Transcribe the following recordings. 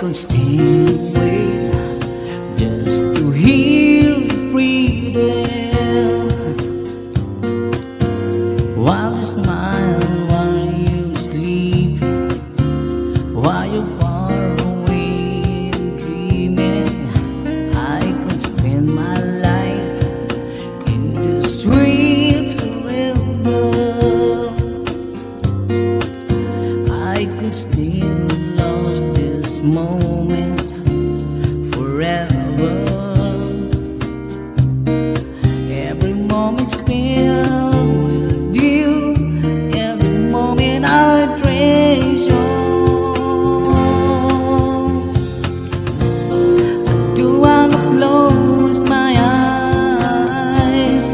could stay away just to hear you breathing, while you smile, while you sleep, while you're far away dreaming. I could spend my life in the sweet surrender. I could still lost this moment forever. Every moment spent with you, every moment I treasure. I do wanna close my eyes, I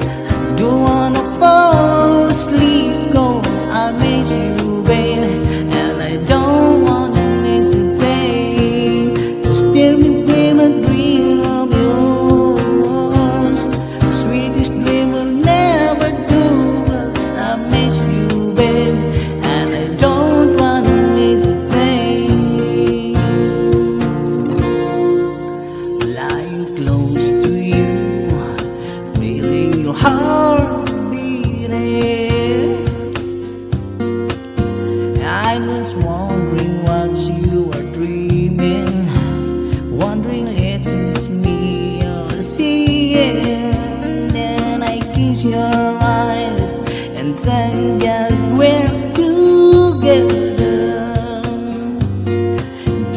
do wanna fall asleep, 'cause I miss you, baby, and I don't wanna miss a day. Just still dream a dream of yours, the sweetest dream will never do. 'Cause I miss you, baby, and I don't wanna miss a day. Lying close to you, feeling your heart beating, I was wondering what you are dreaming, wondering if it's me you're seeing. Then I kiss your eyes and tell you that we're together.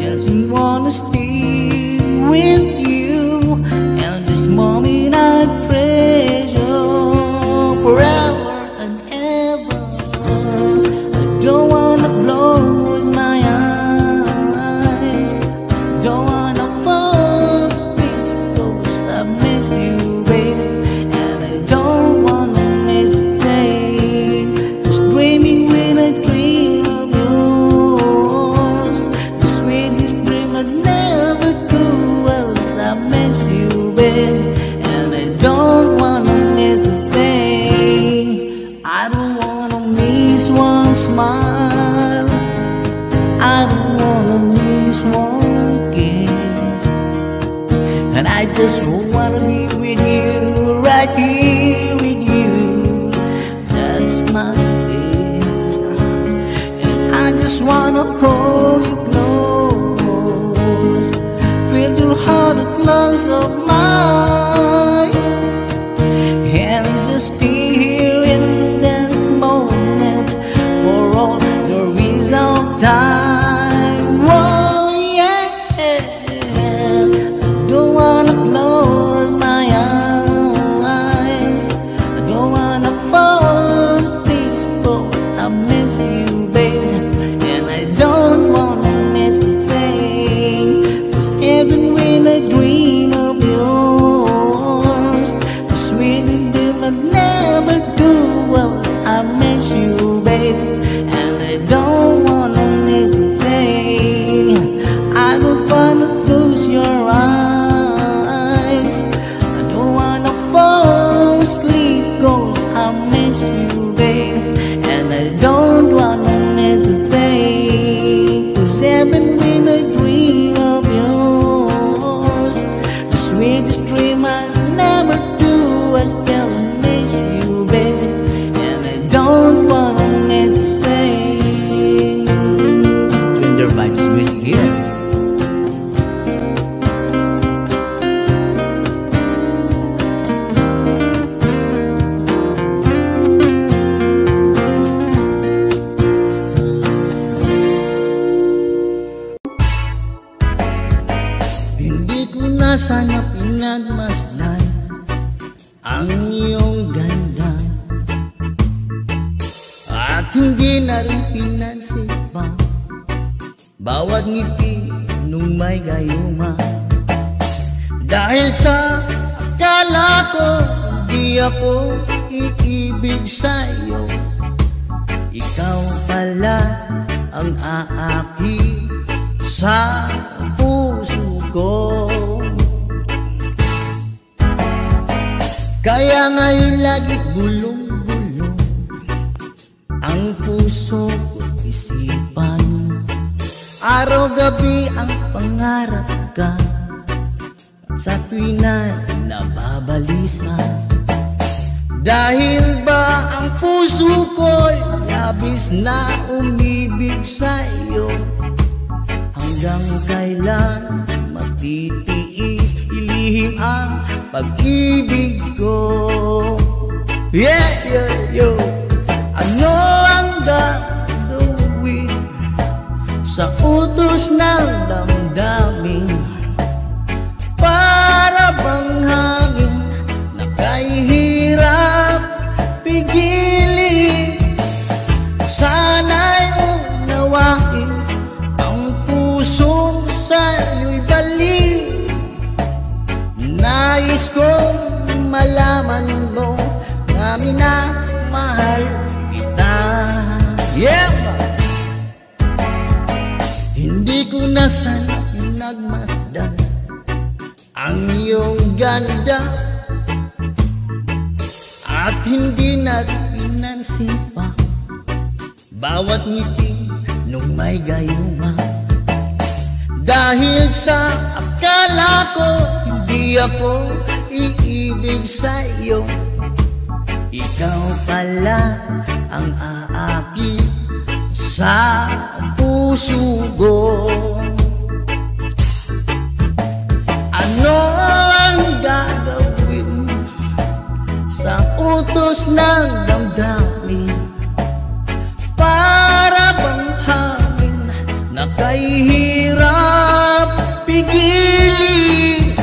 Just wanna stay with you, and this moment I treasure forever and ever. I don't wanna close my eyes, don't wanna fall asleep, 'cause I miss you, baby, and I don't wanna miss a day. Just dreaming with a dream of yours, the sweetest dream I'd never do. Else I miss you, baby, and I don't wanna miss a day. I don't wanna miss one smile, I don't wanna miss one kiss, and I just wanna be with you, right here with you. That's my space, and I just wanna hold you close, feel your heart at lungs of mine, and just stay here in this moment for all the reasons of time. Oh yeah, I don't wanna close my eyes, I don't wanna fall asleep, 'cause I miss you, baby, and I don't wanna miss a thing. 'Cause even when I dream of yours, the sweet dream I'd never do. Else I miss you, baby, and I don't wanna miss a thing. I don't wanna close your eyes, I don't wanna fall asleep, 'cause I miss you, baby, and I don't wanna miss a thing. 'Cause even when I dream of yours, the sweetest dream I'd never do, I still miss you, baby, and I don't wanna miss a thing. Twinder Vibes Music here. Hindi ko na sana pinagmasdan ang iyong ganda, at hindi na rin pinansin pa bawat ngiti nung may gayuma. Dahil sa akala ko di ako iibig sa'yo, ikaw pala ang aaki sa puso ko. Kaya nga'y lagi bulong-bulong ang puso ko't isipan. Araw-gabi ang pangarap ka, at sa tuwin na nababalisa. Dahil ba ang puso ko'y labis na umibig sa'yo? Hanggang kailan matitiis ilihim ang pag-ibig ko? Yeah, yeah, yo. Ano ang gagawin sa utos ng damdamin? Para bang hangin na kahirap pigilin? Sana'y unawain ang pusong sa'yo'y balik. Nais kong malaman mo na minamahal kita. Yeah! Hindi ko na sana nagmasdan ang iyong ganda, at hindi na pinansin pa bawat ngiti nung may gayuma. Dahil sa akala ko hindi ako iibig sa'yo, ikaw pala ang aakit sa puso ko. Ano ang gagawin sa utos ng damdamin? Para bang hangin na kahirap pigilin?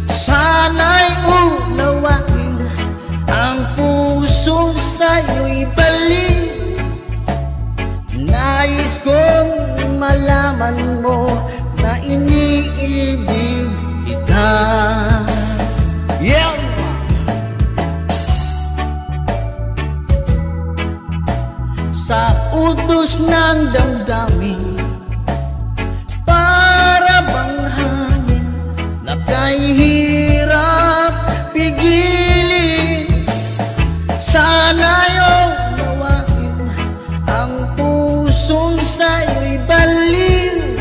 Sana'y unawain ang pusong sa'yo'y balik. Nais kong malaman mo na iniibig kita. Yeah! Sa utos ng damdamin, para bang hangin na kahirap pigilin? Sana'y unawain ang pusong sa'yo'y balik.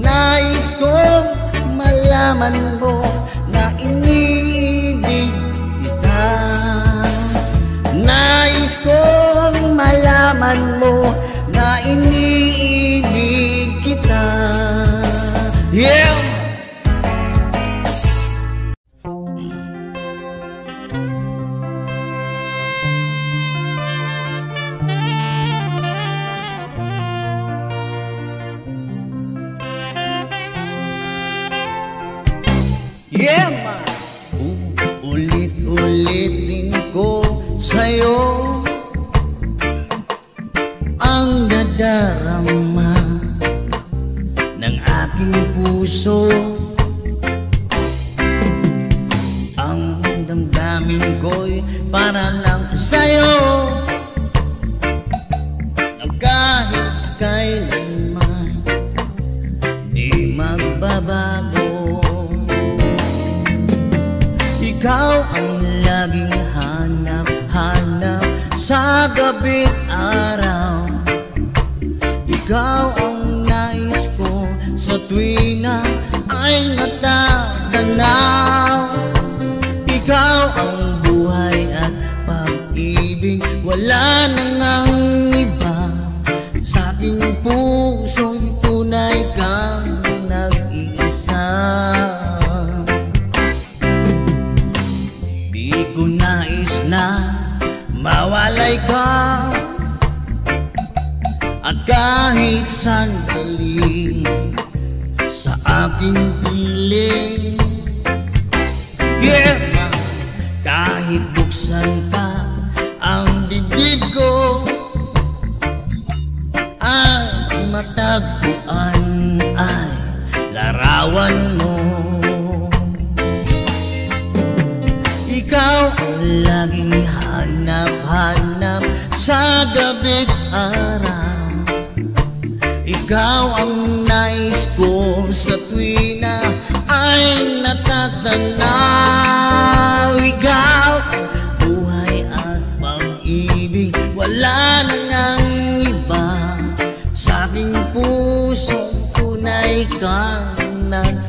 Nais kong malaman mo na iniibig kita. Nais kong malaman mo na iniibig kita. Yeah! Yeah, man! Ulit-ulitin ko sa'yo ang nadarama ng aking puso. Ang damdamin ko'y para lang sa'yo, na kahit kailanman di magbabago. Ikaw ang laging hanap-hanap sa gabi't araw. Ikaw ang nais ko sa tuwing na ay natatanaw. Ikaw ang buhay at pag-ibig, wala nang ang iba. Sa aking pusong tunay kang nag-iisa. Ko nais na mawalay ka, at kahit sandali sa aking piling. Yeah! Kahit buksan pa ang dibdib ko, ang matagpuan ay larawan mo. Ikaw ang laging hanap-hanap sa gabi't araw. Ikaw ang nais ko sa tuwing na ay natatanaw. Ikaw ang buhay at pag-ibig, wala nang iba sa aking puso. ka na